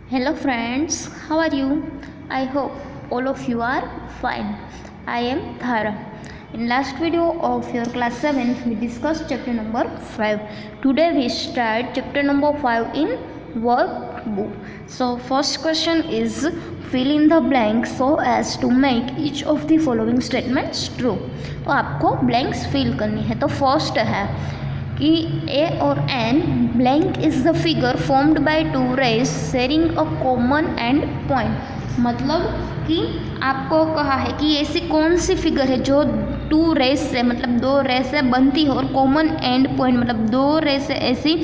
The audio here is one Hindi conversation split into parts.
Hello friends, how are you? I hope all of you are fine. I am Dhara. In last video of your class 7 we discussed chapter number 5. Today we start chapter number 5 in workbook. So first question is fill in the blank so as to make each of the following statements true. तो आपको blanks fill करनी है. तो first है कि ए और an blank is the figure formed by two rays sharing a common end point. मतलब कि आपको कहा है कि ऐसी कौन सी फिगर है जो टू रेज से मतलब दो रेज से बनती है और कॉमन एंड पॉइंट मतलब दो रेज से ऐसी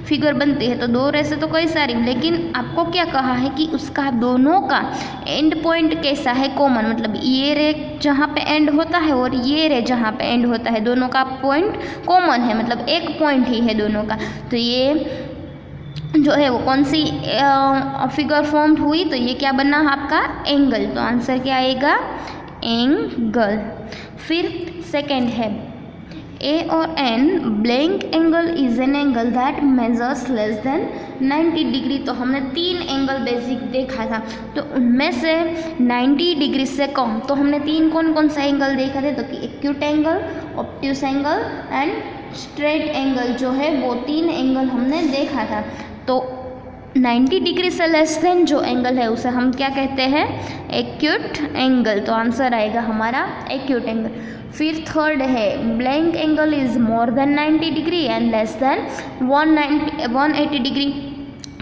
फिगर बनती है. तो दो रेज से तो कई सारी, लेकिन आपको क्या कहा है कि उसका दोनों का एंड पॉइंट कैसा है, कॉमन. मतलब ये रे जहाँ पे एंड होता है और ये रे जहाँ पे एंड होता है, दोनों का पॉइंट कॉमन है, मतलब एक पॉइंट ही है दोनों का. तो ये जो है वो कौन सी फिगर फॉर्म्ड हुई, तो ये क्या बना आपका एंगल. तो आंसर क्या आएगा एंगल. फिर सेकंड है ए और an blank angle is an angle that measures less than 90 degree. तो हमने तीन एंगल बेसिक देखा था, तो उनमें से 90 डिग्री से कम. तो हमने तीन कौन कौन सा एंगल देखा थे, तो कि acute angle, obtuse angle and straight angle जो है वो तीन एंगल हमने देखा था. तो 90 डिग्री से लेस देन जो एंगल है उसे हम क्या कहते हैं एक्यूट एंगल. तो आंसर आएगा हमारा एक्यूट एंगल. फिर थर्ड है blank angle is more than 90 degree and less than 180 degree.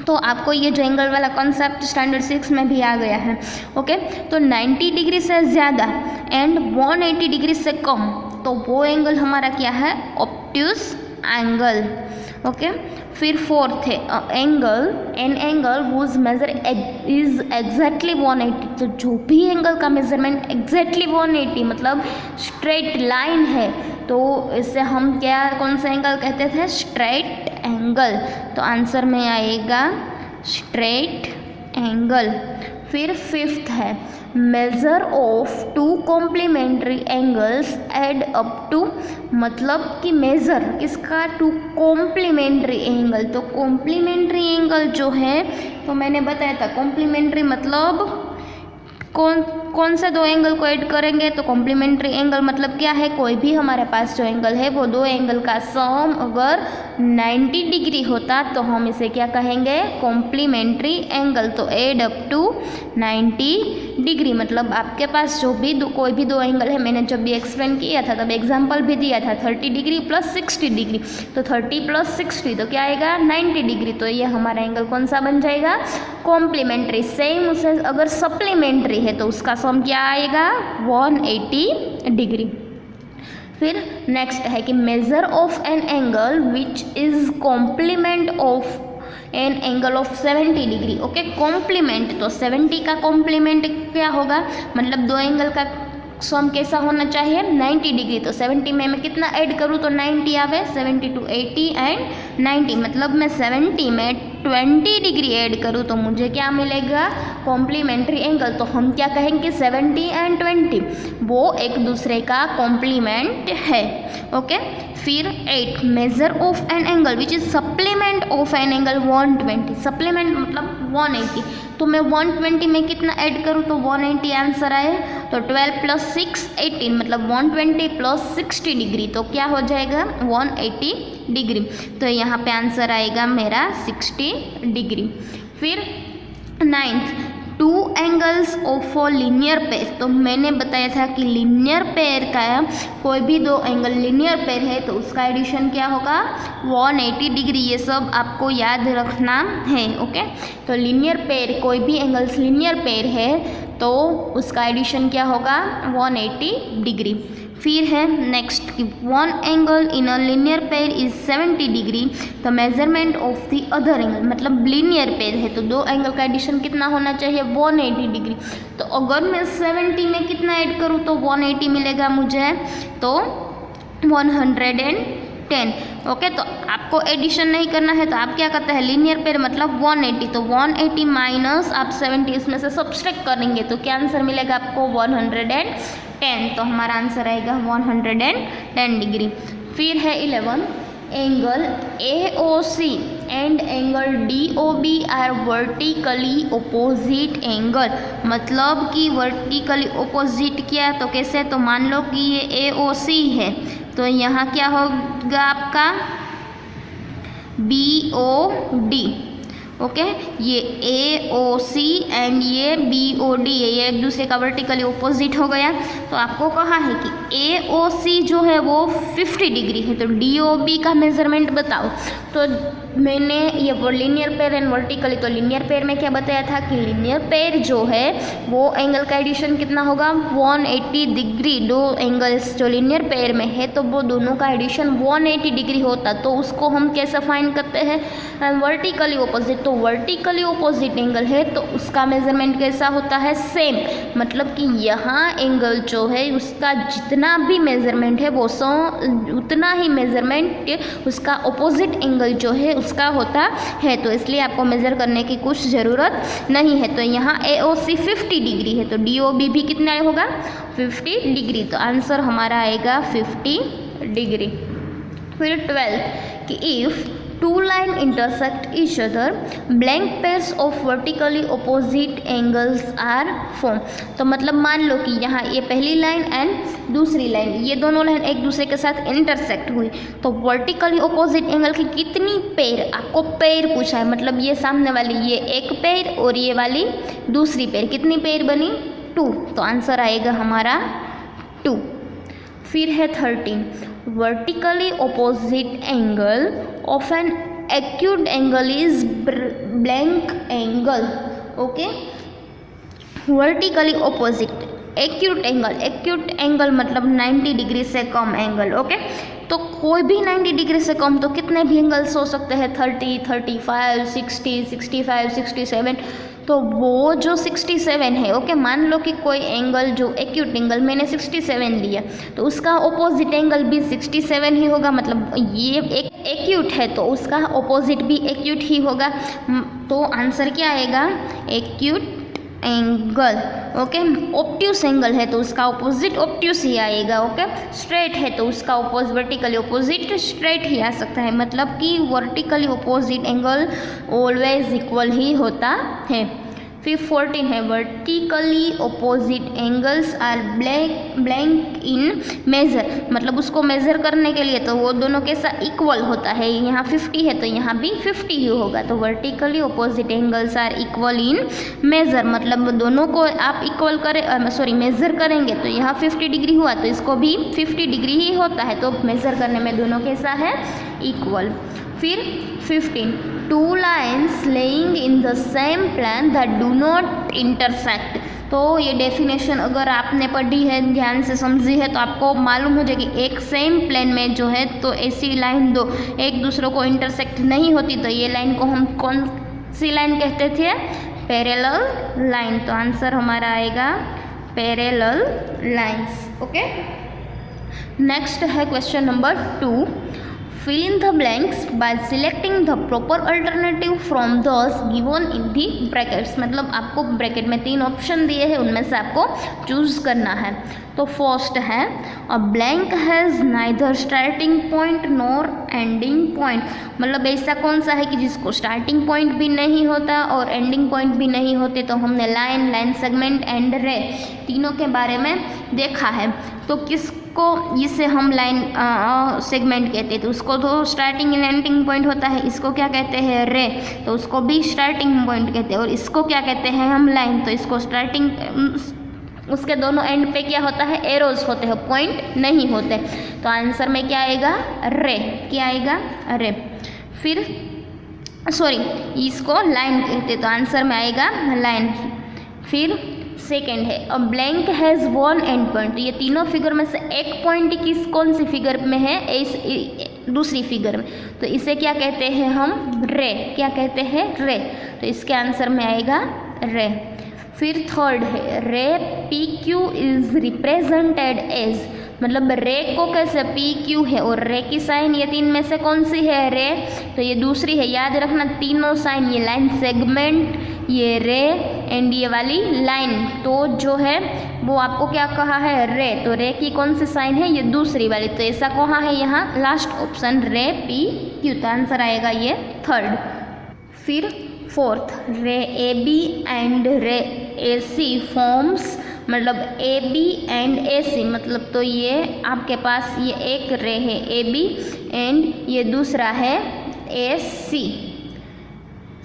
तो आपको ये जो एंगल वाला कॉन्सेप्ट स्टैंडर्ड 6 में भी आ गया है. ओके, तो 90 डिग्री से ज़्यादा एंड 180 डिग्री से कम, तो वो एंगल हमारा क्या है ऑब्ट्यूस एंगल. ओके, फिर फोर्थ है an angle whose measure is exactly 180. तो जो भी एंगल का मेजरमेंट एग्जैक्टली 180 मतलब स्ट्रेट लाइन है, तो इससे हम क्या कौन सा एंगल कहते थे स्ट्रेट एंगल. तो आंसर में आएगा स्ट्रेट एंगल. फिर फिफ्थ है measure of two complementary angles add up to. मतलब कि मेजर किसका, टू कॉम्प्लीमेंट्री एंगल. तो कॉम्प्लीमेंट्री एंगल जो है, तो मैंने बताया था कॉम्प्लीमेंट्री मतलब कौन से दो एंगल को ऐड करेंगे. तो कॉम्प्लीमेंट्री एंगल मतलब क्या है, कोई भी हमारे पास जो एंगल है वो दो एंगल का सम अगर 90 डिग्री होता तो हम इसे क्या कहेंगे कॉम्प्लीमेंट्री एंगल. तो एड अप टू 90 डिग्री मतलब आपके पास जो भी कोई भी दो एंगल है, मैंने जब भी एक्सप्लेन किया था तब एग्जाम्पल भी दिया था 30 डिग्री प्लस 60 डिग्री. तो 30 प्लस 60 तो क्या आएगा 90 डिग्री. तो ये हमारा एंगल कौन सा बन जाएगा कॉम्प्लीमेंट्री. सेम उसे अगर सप्लीमेंट्री है तो उसका सम क्या आएगा 180 डिग्री. फिर नेक्स्ट है कि measure of an angle which is complement of an angle of 70 degree. Okay, complement तो 70 का कॉम्प्लीमेंट क्या होगा, मतलब दो एंगल का सम कैसा होना चाहिए 90 डिग्री. तो 70 में मैं कितना ऐड करूँ तो 90 आवे, 70 to 80 एंड 90 मतलब मैं 70 में 20 डिग्री ऐड करूँ तो मुझे क्या मिलेगा कॉम्प्लीमेंट्री एंगल. तो हम क्या कहेंगे 70 एंड 20 वो एक दूसरे का कॉम्प्लीमेंट है. ओके, फिर 8 major of an angle which is supplement of an angle 120. Supplement मतलब 180. तो मैं 120 में कितना ऐड करूँ तो 180 आंसर आए. तो 12 प्लस 6 18 मतलब 120 प्लस 60 डिग्री तो क्या हो जाएगा 180 डिग्री. तो यहाँ पे आंसर आएगा मेरा 60 डिग्री. फिर 9th two angles of a linear pair. तो मैंने बताया था कि लीनियर पेयर का कोई भी दो एंगल लीनियर पेयर है तो उसका एडिशन क्या होगा 180 डिग्री. ये सब आपको याद रखना है. ओके, तो लीनियर पेयर कोई भी एंगल्स लीनियर पेयर है तो उसका एडिशन क्या होगा 180 डिग्री. फिर है नेक्स्ट कि one angle in a linear pair is 70 degree. The measurement of the other angle मतलब लीनियर पेयर है तो दो एंगल का एडिशन कितना होना चाहिए 180 डिग्री. तो अगर मैं 70 में कितना ऐड करूँ तो 180 मिलेगा मुझे, तो 110. ओके, तो आपको एडिशन नहीं करना है तो आप क्या करते हैं लीनियर पेयर मतलब 180. तो 180 माइनस आप 70 इसमें से सब्सट्रैक्ट करेंगे तो क्या आंसर मिलेगा आपको 110. तो हमारा आंसर आएगा 110 डिग्री. फिर है 11 angle AOC and angle DOB are vertically opposite angle, मतलब कि वर्टिकली ओपोजिट क्या, तो कैसे, तो मान लो कि ये AOC है, तो यहाँ क्या होगा आपका BOD, ओके। ये AOC एंड ये BOD है, ये एक दूसरे का वर्टिकली ओपोजिट हो गया। तो आपको कहा है कि AOC जो है वो 50 डिग्री है, तो DOB का मेजरमेंट बताओ। तो मैंने ये लीनियर पेयर एंड वर्टिकली, तो लीनियर पेयर में क्या बताया था कि लीनियर पेयर जो है वो एंगल का एडिशन कितना होगा 180 डिग्री। दो एंगल्स जो लीनियर पेयर में है तो वो दोनों का एडिशन 180 डिग्री होता, तो उसको हम कैसे फाइंड करते हैं वर्टिकली ओपोजिट। तो वर्टिकली ओपोजिट एंगल है तो उसका मेजरमेंट कैसा होता है सेम, मतलब कि यहाँ एंगल जो है उसका जितना भी मेजरमेंट है वो उतना ही मेजरमेंट उसका ओपोजिट एंगल जो है उसका होता है, तो इसलिए आपको मेजर करने की कुछ ज़रूरत नहीं है। तो यहाँ AOC 50 डिग्री है तो DOB भी कितना होगा 50 डिग्री, तो आंसर हमारा आएगा 50 डिग्री। फिर 12 कि if two line intersect each other blank pairs of vertically opposite angles are form. तो मतलब मान लो कि यहाँ ये पहली लाइन एंड दूसरी लाइन, ये दोनों लाइन एक दूसरे के साथ इंटरसेक्ट हुई, तो वर्टिकली ऑपोजिट एंगल की कितनी पेयर, आपको पेयर पूछा है, मतलब ये सामने वाली ये एक पेयर और ये वाली दूसरी पेयर, कितनी पेयर बनी 2, तो आंसर आएगा हमारा 2। फिर है 13 vertically opposite angle of an acute angle is blank angle, okay. Vertically opposite acute angle मतलब 90 डिग्री से कम एंगल, ओके। तो कोई भी 90 डिग्री से कम तो कितने भी एंगल्स हो सकते हैं 30, 35, 60, 65, 67, तो वो जो 67 है, ओके, मान लो कि कोई एंगल जो एक्यूट एंगल मैंने 67 लिया तो उसका ऑपोजिट एंगल भी 67 ही होगा, मतलब ये एक एक्यूट है तो उसका ऑपोजिट भी एक्यूट ही होगा, तो आंसर क्या आएगा acute angle, okay. Obtuse angle है तो उसका ऑपोजिट ऑब्ट्यूस ही आएगा, ओके। स्ट्रेट है तो उसका ऑपोजिट वर्टिकली ऑपोजिट स्ट्रेट ही आ सकता है, मतलब कि vertically opposite angle always equal ही होता है। फिर 14 है vertically opposite angles are blank in measure, मतलब उसको मेज़र करने के लिए तो वो दोनों के साथ इक्वल होता है, यहाँ 50 है तो यहाँ भी 50 ही होगा, तो vertically opposite angles are equal in measure, मतलब दोनों को आप इक्वल करें मेज़र करेंगे तो यहाँ 50 डिग्री हुआ तो इसको भी 50 डिग्री ही होता है, तो मेज़र करने में दोनों कैसा है इक्वल। फिर 15 two lines lying in the same plane that do not intersect, तो ये डेफिनेशन अगर आपने पढ़ी है ध्यान से समझी है तो आपको मालूम हो जाएगी एक सेम प्लेन में जो है तो ऐसी लाइन दो एक दूसरों को इंटरसेक्ट नहीं होती, तो ये लाइन को हम कौन सी लाइन कहते थे पैरेलल लाइन, तो आंसर हमारा आएगा पैरेलल लाइन्स, ओके। नेक्स्ट है question number 2, fill in the blanks by selecting the proper alternative from those given in the brackets, मतलब आपको ब्रैकेट में 3 ऑप्शन दिए हैं उनमें से आपको चूज करना है। तो फर्स्ट है a blank has neither starting point nor ending point, मतलब ऐसा कौन सा है कि जिसको स्टार्टिंग पॉइंट भी नहीं होता और एंडिंग पॉइंट भी नहीं होते, तो हमने लाइन सेगमेंट एंड रे तीनों के बारे में देखा है, तो किसको इसे हम लाइन सेगमेंट कहते हैं, तो उसको तो स्टार्टिंग एंड एंडिंग पॉइंट होता है, इसको क्या कहते हैं रे, तो उसको भी स्टार्टिंग पॉइंट कहते हैं, और इसको क्या कहते हैं हम लाइन, तो इसको स्टार्टिंग उसके दोनों एंड पे क्या होता है एरोज होते हैं, पॉइंट नहीं होते, तो आंसर में क्या आएगा रे, क्या आएगा रे। फिर इसको लाइन कहते हैं तो आंसर में आएगा लाइन। फिर सेकेंड है a blank has one and point, तो ये तीनों फिगर में से एक पॉइंट कौन सी फिगर में है दूसरी फिगर में, तो इसे क्या कहते हैं हम रे, क्या कहते हैं रे, तो इसके आंसर में आएगा रे। फिर थर्ड है ray P Q is represented as, मतलब रे को कैसे पी क्यू है और रे की साइन ये 3 में से कौन सी है रे, तो ये दूसरी है, याद रखना तीनों साइन, ये लाइन सेगमेंट, ये रे एंड ये वाली लाइन, तो जो है वो आपको क्या कहा है रे, तो रे की कौन सी साइन है ये दूसरी वाली, तो ऐसा कहा है यहाँ लास्ट ऑप्शन रे पी क्यू, तो आंसर आएगा ये थर्ड। फिर फोर्थ, रे ए बी एंड रे ए सी फॉर्म्स, मतलब ए बी एंड ए सी मतलब तो ये आपके पास ये एक रे है ए बी एंड ये दूसरा है ए सी,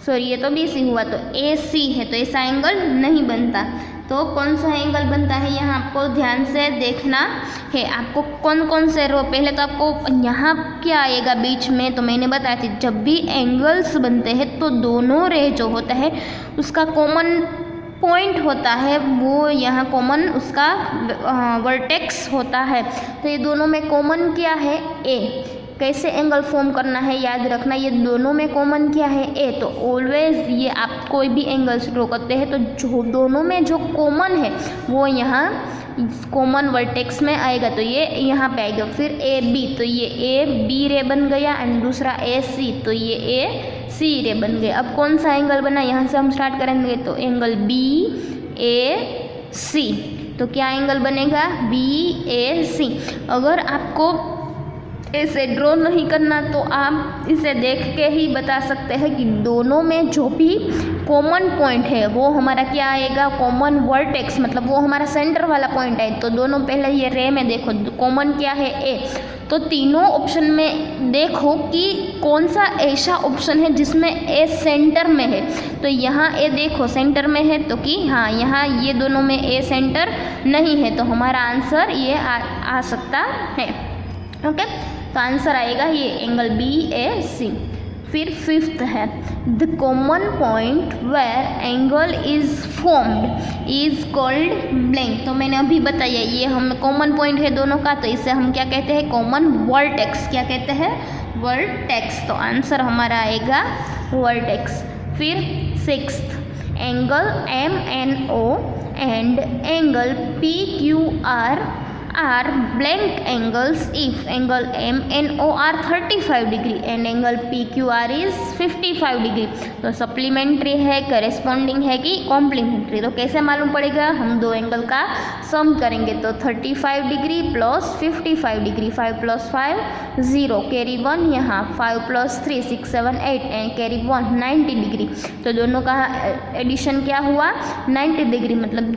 सॉरी ये तो बी सी हुआ, तो ए सी है तो ऐसा एंगल नहीं बनता। तो कौन सा एंगल बनता है यहाँ आपको ध्यान से देखना है। आपको कौन कौन से रो, पहले तो आपको यहाँ क्या आएगा बीच में, तो मैंने बताया थी जब भी एंगल्स बनते हैं तो दोनों रे जो होता है उसका कॉमन पॉइंट होता है, वो यहाँ कॉमन उसका वर्टेक्स होता है। तो ये दोनों में कॉमन क्या है, ए। कैसे एंगल फॉर्म करना है याद रखना, ये दोनों में कॉमन क्या है, ए। तो ऑलवेज ये आप कोई भी एंगल्स ड्रॉ करते हैं तो जो दोनों में जो कॉमन है वो यहाँ कॉमन वर्टेक्स में आएगा, तो ये यहाँ पे आएगा। फिर ए बी, तो ये ए बी रे बन गया एंड दूसरा ए सी, तो ये ए सी रे बन गया। अब कौन सा एंगल बना, यहाँ से हम स्टार्ट करेंगे, तो एंगल बी ए सी, तो क्या एंगल बनेगा, बी ए सी। अगर आपको ऐसे ड्रॉ नहीं करना तो आप इसे देख के ही बता सकते हैं कि दोनों में जो भी कॉमन पॉइंट है वो हमारा क्या आएगा, कॉमन वर्टेक्स, मतलब वो हमारा सेंटर वाला पॉइंट है। तो दोनों पहले ये रे में देखो कॉमन क्या है, ए। तो तीनों ऑप्शन में देखो कि कौन सा ऐसा ऑप्शन है जिसमें ए सेंटर में है। तो यहाँ ए देखो सेंटर में है, तो कि हाँ यहाँ ये दोनों में ए सेंटर नहीं है, तो हमारा आंसर ये आ सकता है। ओके, तो आंसर आएगा ये एंगल बी ए सी। फिर फिफ्थ है, the common point where angle is formed is called blank. तो मैंने अभी बताया ये हम कॉमन पॉइंट है दोनों का, तो इसे हम क्या कहते हैं, कॉमन वर्टेक्स। क्या कहते हैं, वर्टेक्स। तो आंसर हमारा आएगा वर्टेक्स। फिर sixth, angle M N O and angle P Q R are blank angles if angle MNO are 35 degree and angle PQR is 55 degree। तो सप्लीमेंट्री है, करेस्पॉन्डिंग है कि कॉम्प्लीमेंट्री। तो कैसे मालूम पड़ेगा, हम दो एंगल का सम करेंगे, तो 35 डिग्री प्लस 55 डिग्री, 5 + 5 0, कैरी 1 यहाँ, 5 + 3 6 7 8 एंड कैरी 1 90 डिग्री। तो दोनों का एडिशन क्या हुआ, 90 डिग्री। मतलब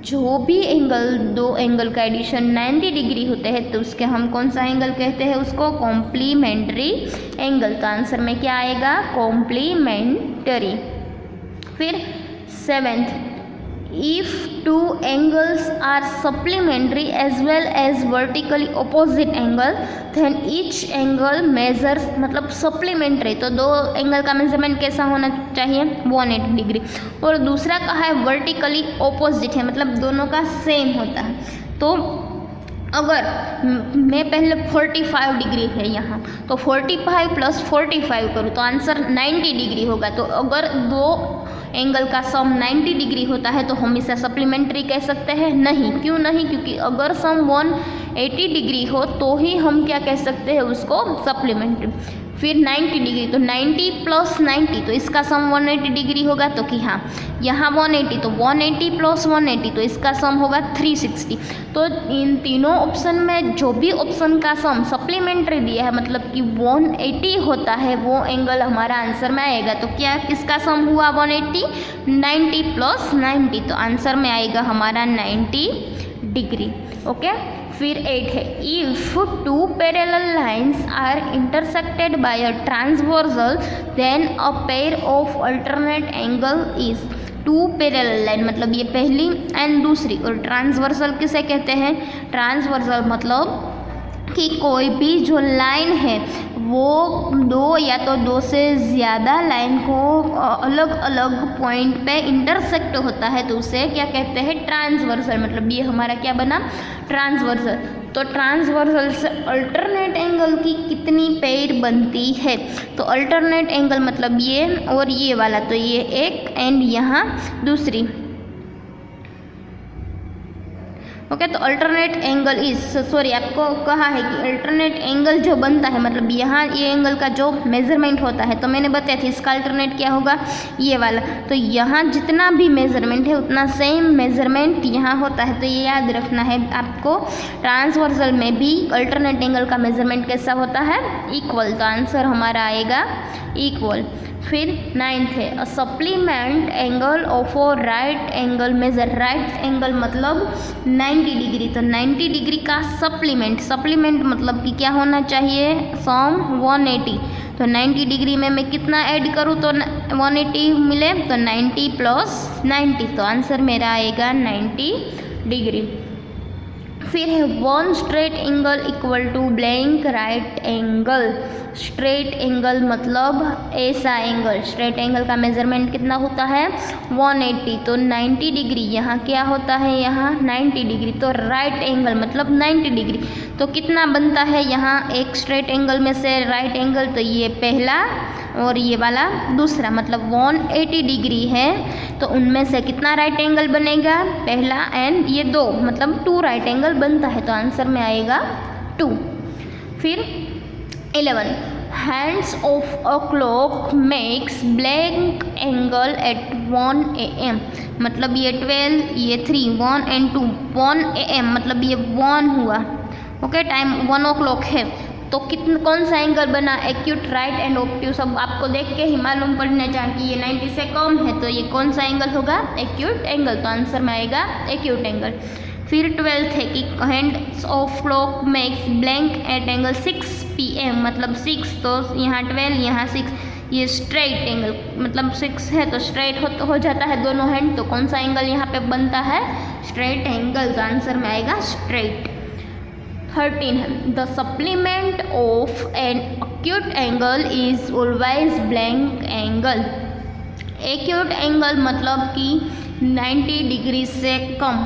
जो भी एंगल, दो एंगल का एडिशन 90 डिग्री होते हैं तो उसके हम कौन सा एंगल कहते हैं, उसको कॉम्प्लीमेंट्री एंगल। तो आंसर में क्या आएगा, कॉम्प्लीमेंट्री। फिर seventh, if two angles are supplementary as well as vertically opposite angle then each angle measures, मतलब supplementary तो दो एंगल का मेजरमेंट कैसा होना चाहिए, 180 डिग्री। और दूसरा का है वर्टिकली ऑपोजिट है, मतलब दोनों का सेम होता है। तो अगर मैं पहले 45 डिग्री है यहाँ, तो 45 + 45 करूँ तो आंसर 90 डिग्री होगा। तो अगर दो एंगल का सम 90 डिग्री होता है तो हम इसे सप्लीमेंट्री कह सकते हैं, नहीं। क्यों नहीं, क्योंकि अगर सम 180 डिग्री हो तो ही हम क्या कह सकते हैं, उसको सप्लीमेंट्री। फिर 90 डिग्री, तो 90 + 90 तो इसका सम 180 डिग्री होगा, तो कि हाँ यहाँ 180 तो 180 + 180 तो इसका सम होगा 360। तो इन तीनों ऑप्शन में जो भी ऑप्शन का सम सप्लीमेंट्री दिया है, मतलब कि 180 होता है, वो एंगल हमारा आंसर में आएगा। तो क्या किसका सम हुआ 180, 90 + 90, तो आंसर में आएगा हमारा 90 डिग्री। ओके, फिर 8 है, if two parallel lines are intersected by a transversal then a pair of alternate angle is. Two parallel line मतलब ये पहली एंड दूसरी, और ट्रांसवर्सल किसे कहते हैं, ट्रांसवर्सल मतलब कि कोई भी जो लाइन है वो दो या तो दो से ज़्यादा लाइन को अलग अलग पॉइंट पे इंटरसेक्ट होता है, तो उसे क्या कहते हैं, ट्रांसवर्सल। मतलब ये हमारा क्या बना, ट्रांसवर्सल। तो ट्रांसवर्सल से अल्टरनेट एंगल की कितनी पेयर बनती है, तो अल्टरनेट एंगल मतलब ये और ये वाला, तो ये एक एंड यहाँ दूसरी। ओके। तो अल्टरनेट एंगल इज, सॉरी आपको कहा है कि अल्टरनेट एंगल जो बनता है मतलब यहाँ ये एंगल का जो मेजरमेंट होता है, तो मैंने बताया था इसका अल्टरनेट क्या होगा, ये वाला। तो यहाँ जितना भी मेजरमेंट है उतना सेम मेजरमेंट यहाँ होता है, तो ये याद रखना है आपको। ट्रांसवर्सल में भी अल्टरनेट एंगल का मेजरमेंट कैसा होता है, इक्वल। तो आंसर हमारा आएगा इक्वल। फिर 9th है, a supplement angle of a right angle measure. Right angle मतलब 90 डिग्री, तो 90 डिग्री का सप्लीमेंट, सप्लीमेंट मतलब कि क्या होना चाहिए, सम 180। तो 90 डिग्री में मैं कितना ऐड करूँ तो 180 मिले, तो 90 प्लस 90, तो आंसर मेरा आएगा 90 डिग्री। फिर है one straight angle equal to blank right angle. Straight angle मतलब ऐसा एंगल, स्ट्रेट एंगल का मेजरमेंट कितना होता है 180, तो 90 डिग्री यहाँ क्या होता है, यहाँ 90 डिग्री। तो राइट एंगल मतलब 90 डिग्री, तो कितना बनता है यहाँ एक स्ट्रेट एंगल में से राइट एंगल, तो ये पहला और ये वाला दूसरा, मतलब 180 डिग्री है, तो उनमें से कितना राइट एंगल बनेगा, पहला एंड ये दो, मतलब 2 राइट एंगल बनता है, तो आंसर में आएगा 2। फिर 11, hands of a clock makes blank angle at 1 AM, मतलब ये 12, ये 3, 1 and 2, 1 AM मतलब ये 1 हुआ, ओके, टाइम 1 o'clock है, तो कितना कौन सा एंगल बना, एक्यूट, राइट एंड ऑब्ट्यूज। सब आपको देख के ही मालूम पड़ना चाहिए कि ये 90 से कम है, तो ये कौन सा एंगल होगा, एक्यूट एंगल, तो आंसर में आएगा एक्यूट एंगल। फिर 12th है कि hands of clock makes blank eight angle 6 PM मतलब 6, तो यहाँ 12 यहाँ 6, ये स्ट्रेट एंगल मतलब 6 है तो स्ट्रेट हो जाता है दोनों हैंड, तो कौन सा एंगल यहाँ पे बनता है, स्ट्रेट एंगल, तो आंसर में आएगा स्ट्रेट। 13 है, the supplement of an acute angle is always blank angle. Acute angle मतलब कि 90 डिग्री से कम,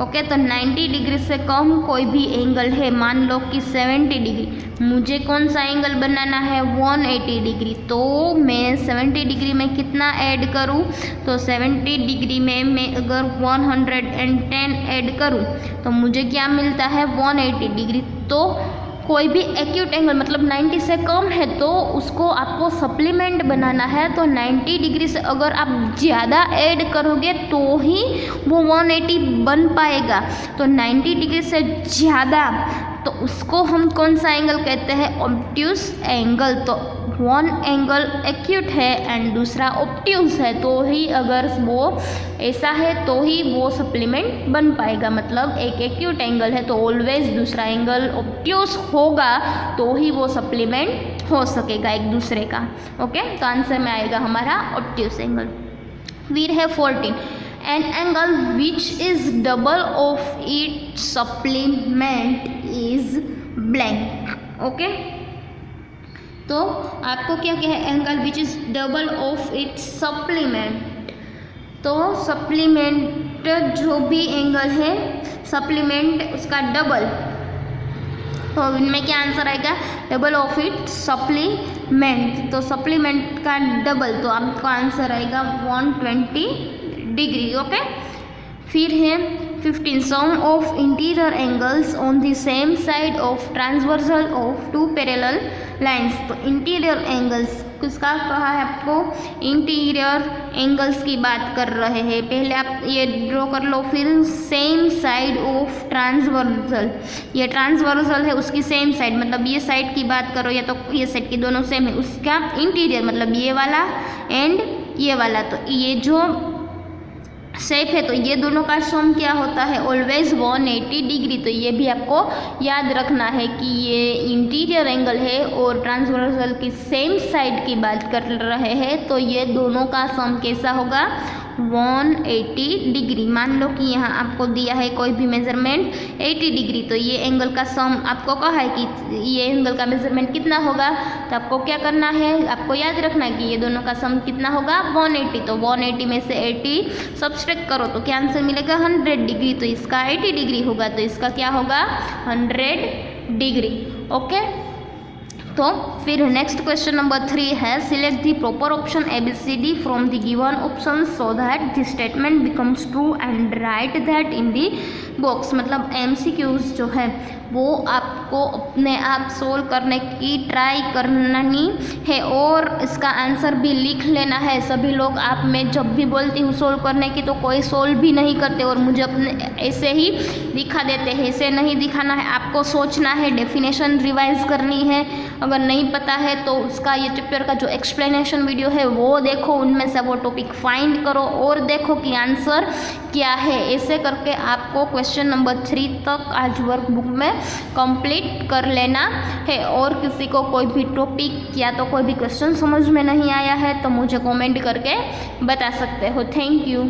ओके, तो 90 डिग्री से कम कोई भी एंगल है, मान लो कि 70 डिग्री, मुझे कौन सा एंगल बनाना है 180 डिग्री, तो मैं 70 डिग्री में कितना ऐड करूं, तो 70 डिग्री में मैं अगर 110 ऐड करूं तो मुझे क्या मिलता है 180 डिग्री। तो कोई भी एक्यूट एंगल मतलब 90 से कम है तो उसको आपको सप्लीमेंट बनाना है, तो 90 डिग्री से अगर आप ज़्यादा ऐड करोगे तो ही वो 180 बन पाएगा। तो 90 डिग्री से ज़्यादा तो उसको हम कौन सा एंगल कहते हैं, ऑब्ट्यूज एंगल। तो वन एंगल एक्यूट है एंड दूसरा ऑब्ट्यूज है, तो ही अगर वो ऐसा है तो ही वो सप्लीमेंट बन पाएगा। मतलब एक एक्यूट एंगल है तो ऑलवेज दूसरा एंगल ऑब्ट्यूज होगा तो ही वो सप्लीमेंट हो सकेगा एक दूसरे का, ओके। तो आंसर में आएगा हमारा ऑब्ट्यूज एंगल। फिर है 14, N angle which is double of it supplement is blank, okay. तो आपको क्या क्या है, angle which is double of it supplement, तो सप्लीमेंट जो भी एंगल है सप्लीमेंट उसका डबल, तो इनमें क्या आंसर आएगा, डबल ऑफ इट सप्लीमेंट, तो सप्लीमेंट का डबल, तो आपका आंसर आएगा 120 डिग्री, ओके। फिर है 15, sum of interior angles on the same side of transversal of 2 parallel lines. तो इंटीरियर एंगल्स किसका कहा है आपको, इंटीरियर एंगल्स की बात कर रहे हैं। पहले आप ये ड्रॉ कर लो, फिर सेम साइड ऑफ ट्रांसवर्सल, ये ट्रांसवर्सल है उसकी सेम साइड, मतलब ये साइड की बात करो या तो ये साइड की, दोनों सेम है, उसका इंटीरियर मतलब ये वाला एंड ये वाला, तो ये जो शेप है तो ये दोनों का सम क्या होता है, ऑलवेज 180 डिग्री। तो ये भी आपको याद रखना है कि ये इंटीरियर एंगल है और ट्रांसवर्सल की सेम साइड की बात कर रहे हैं, तो ये दोनों का सम कैसा होगा 180 डिग्री। मान लो कि यहाँ आपको दिया है कोई भी मेजरमेंट 80 डिग्री, तो ये एंगल का सम आपको कहा है कि ये एंगल का मेजरमेंट कितना होगा, तो आपको क्या करना है, आपको याद रखना है कि ये दोनों का सम कितना होगा 180। तो 180 में से 80 सब्सट्रैक्ट करो तो क्या आंसर मिलेगा 100 डिग्री, तो इसका 80 डिग्री होगा, तो इसका क्या होगा 100 डिग्री, ओके। तो फिर नेक्स्ट क्वेश्चन नंबर 3 है, select the proper option ABCD from the given option so that the statement becomes true and right that in the box. मतलब MCQs जो है वो आपको अपने आप सोल्व करने की ट्राई करनी है और इसका आंसर भी लिख लेना है। सभी लोग आप मैं जब भी बोलती हूँ सोल्व करने की तो कोई सोल्व भी नहीं करते और मुझे अपने ऐसे ही दिखा देते हैं। ऐसे नहीं दिखाना है, आपको सोचना है, डेफिनेशन रिवाइज करनी है। अगर नहीं पता है तो उसका ये चैप्टर का जो एक्सप्लेनेशन वीडियो है वो देखो, उनमें से वो टॉपिक फाइंड करो और देखो कि आंसर क्या है। ऐसे करके आपको क्वेश्चन नंबर 3 तक आज वर्कबुक में कंप्लीट कर लेना है। और किसी को कोई भी टॉपिक या तो कोई भी क्वेश्चन समझ में नहीं आया है तो मुझे कमेंट करके बता सकते हो। Thank you.